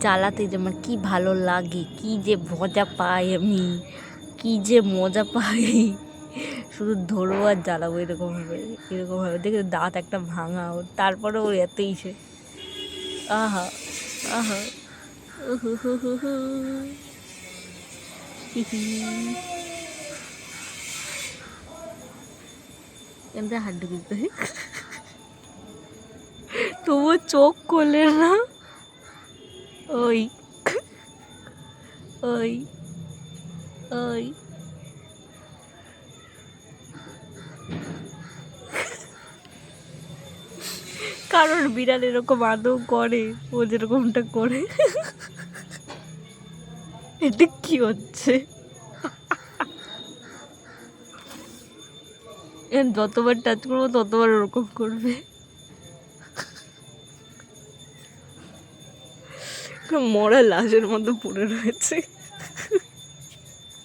জ্বালাতে যে আমার কি ভালো লাগে, কি যে মজা পাই আমি, কি যে মজা পাই। শুধু ধরবো আর জ্বালাবো এরকম ভাবে দেখে দাঁত একটা ভাঙা ওর, তারপরে ওর এতই সে আহা আহা উহু হু হু হু হি হি। এমনি হাত ঢুকিতে তবুও চোখ করলে না। ওই ওই ওই কারোর বিড়াল এরকম আদৌ করে, ও যেরকমটা করে। এটা কি হচ্ছে? যতবার টাচ করবো ততবার ওরকম করবে। মরা লাশের মতো পড়ে রয়েছে।